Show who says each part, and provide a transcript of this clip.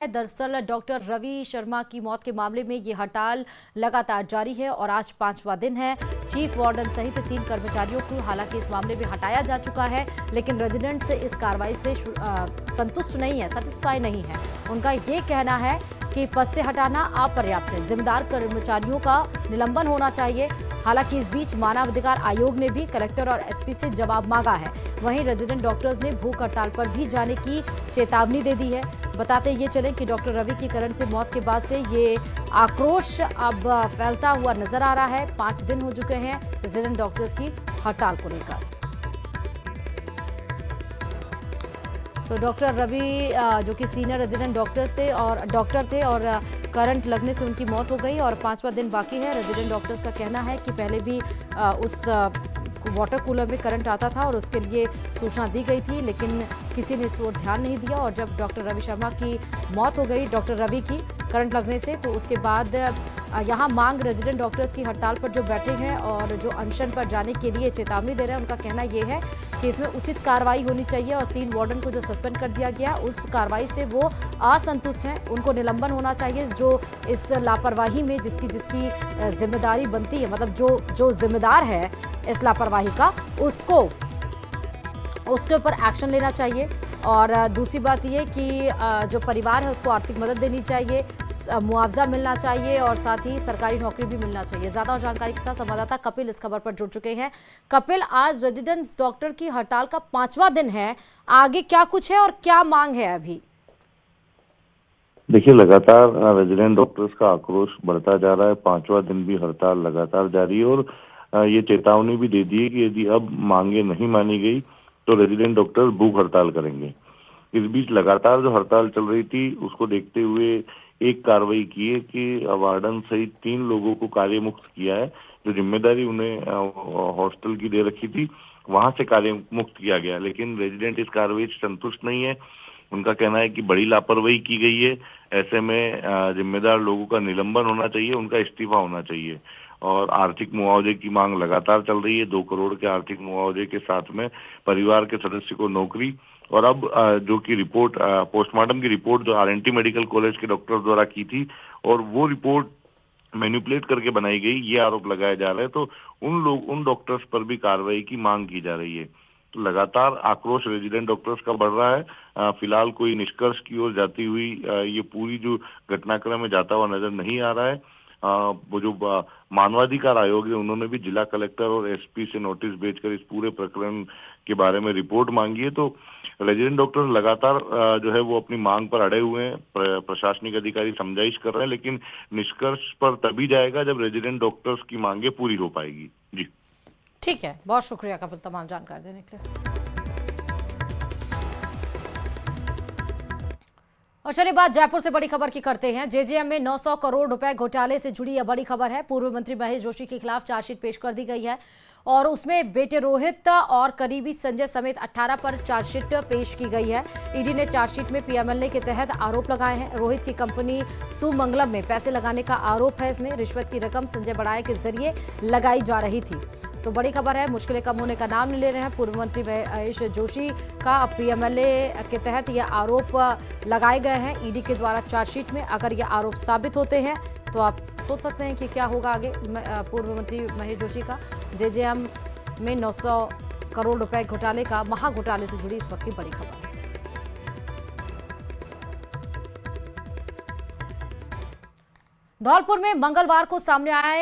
Speaker 1: दरअसल डॉक्टर रवि शर्मा की मौत के मामले में ये हड़ताल लगातार जारी है और आज 5वां दिन है। चीफ वार्डन सहित 3 कर्मचारियों को हालांकि इस मामले में हटाया जा चुका है, लेकिन रेजिडेंट्स इस कार्रवाई से संतुष्ट नहीं है, सेटिस्फाई नहीं है। उनका ये कहना है कि पद से हटाना अपर्याप्त है, जिम्मेदार कर्मचारियों का निलंबन होना चाहिए। हालांकि इस बीच मानवाधिकार आयोग ने भी कलेक्टर और एसपी से जवाब मांगा है। वहीं रेजिडेंट डॉक्टर्स ने भूख हड़ताल पर भी जाने की चेतावनी दे दी है। बताते ये चलें कि डॉक्टर रवि की करंट से मौत के बाद से ये आक्रोश अब फैलता हुआ नजर आ रहा है। 5 दिन हो चुके हैं रेजिडेंट डॉक्टर्स की हड़ताल को लेकर। तो डॉक्टर रवि जो कि सीनियर रेजिडेंट डॉक्टर थे और करंट लगने से उनकी मौत हो गई और 5वां दिन बाकी है। रेजिडेंट डॉक्टर्स का कहना है कि पहले भी उस वाटर कूलर में करंट आता था और उसके लिए सूचना दी गई थी, लेकिन किसी ने इस ओर ध्यान नहीं दिया। और जब डॉक्टर रवि शर्मा की मौत हो गई, डॉक्टर रवि की करंट लगने से, तो उसके बाद यहाँ मांग रेजिडेंट डॉक्टर्स की हड़ताल पर जो बैठे हैं और जो अनशन पर जाने के लिए चेतावनी दे रहे हैं, उनका कहना यह है कि इसमें उचित कार्रवाई होनी चाहिए और 3 वार्डन को जो सस्पेंड कर दिया गया उस कार्रवाई से वो असंतुष्ट हैं। उनको निलंबन होना चाहिए, जो इस लापरवाही में जिसकी जिम्मेदारी बनती है, मतलब जो जिम्मेदार है इस लापरवाही का, उसके ऊपर एक्शन लेना चाहिए। और दूसरी बात यह कि जो परिवार है उसको आर्थिक मदद देनी चाहिए, मुआवजा मिलना चाहिए और साथ ही सरकारी नौकरी भी मिलना चाहिए। ज्यादा जानकारी के साथ संवाददाता कपिल इस खबर पर जुड़ चुके हैं। कपिल, आज रेजिडेंट्स डॉक्टर की हड़ताल का 5वां दिन है, आगे क्या कुछ है और क्या मांग है अभी?
Speaker 2: देखिए, लगातार रेजिडेंट डॉक्टर्स का आक्रोश बढ़ता जा रहा है। 5वां दिन भी हड़ताल लगातार जारी है और ये चेतावनी भी दे दी है कि यदि अब मांगे नहीं मानी गई तो रेजिडेंट डॉक्टर भूख हड़ताल करेंगे। इस बीच लगातार जो हड़ताल चल रही थी उसको देखते हुए एक कार्रवाई की है कि वार्डन सहित 3 लोगों को कार्य मुक्त किया है। जो जिम्मेदारी उन्हें हॉस्टल की दे रखी थी वहां से कार्य मुक्त किया गया, लेकिन रेजिडेंट इस कार्रवाई से संतुष्ट नहीं है। उनका कहना है कि बड़ी लापरवाही की गई है, ऐसे में जिम्मेदार लोगों का निलंबन होना चाहिए, उनका इस्तीफा होना चाहिए। और आर्थिक मुआवजे की मांग लगातार चल रही है। 2 करोड़ के आर्थिक मुआवजे के साथ में परिवार के सदस्य को नौकरी और अब जो कि रिपोर्ट पोस्टमार्टम की रिपोर्ट जो आरएनटी मेडिकल कॉलेज के डॉक्टर द्वारा की थी और वो रिपोर्ट मैनिपुलेट करके बनाई गई, ये आरोप लगाया जा रहा है। तो उन डॉक्टर्स पर भी कार्रवाई की मांग की जा रही है। तो लगातार आक्रोश रेजिडेंट डॉक्टर्स का बढ़ रहा है। फिलहाल कोई निष्कर्ष की ओर जाती हुई ये पूरी जो घटनाक्रम में जाता हुआ नजर नहीं आ रहा है। वो जो मानवाधिकार आयोग है उन्होंने भी जिला कलेक्टर और एसपी से नोटिस भेजकर इस पूरे प्रकरण के बारे में रिपोर्ट मांगी है। तो रेजिडेंट डॉक्टर लगातार जो है वो अपनी मांग पर अड़े हुए हैं। प्रशासनिक अधिकारी समझाइश कर रहे हैं, लेकिन निष्कर्ष पर तभी जाएगा जब रेजिडेंट डॉक्टर्स की मांगे पूरी हो पाएगी। जी
Speaker 1: ठीक है, बहुत शुक्रिया कपिल तमाम जानकारी देने के लिए। और चलिए बात जयपुर से बड़ी खबर की करते हैं। जेजेएम में 900 करोड़ रुपए घोटाले से जुड़ी यह बड़ी खबर है। पूर्व मंत्री महेश जोशी के खिलाफ चार्जशीट पेश कर दी गई है और उसमें बेटे रोहित और करीबी संजय समेत 18 पर चार्जशीट पेश की गई है। ईडी ने चार्जशीट में पीएमएलए के तहत आरोप लगाए हैं। रोहित की कंपनी सुमंगलम में पैसे लगाने का आरोप है। इसमें रिश्वत की रकम संजय बड़ाई के जरिए लगाई जा रही थी। तो बड़ी खबर है, मुश्किलें कम होने का नाम नहीं ले रहे हैं पूर्व मंत्री महेश जोशी का। पीएमएलए के तहत ये आरोप लगाए गए हैं ईडी के द्वारा चार्जशीट में। अगर ये आरोप साबित होते हैं तो आप सोच सकते हैं कि क्या होगा आगे पूर्व मंत्री महेश जोशी का। जेजेएम में 900 करोड़ रुपए घोटाले का, महा घोटाले से जुड़ी इस वक्त की बड़ी खबर है। धौलपुर में मंगलवार को सामने आया है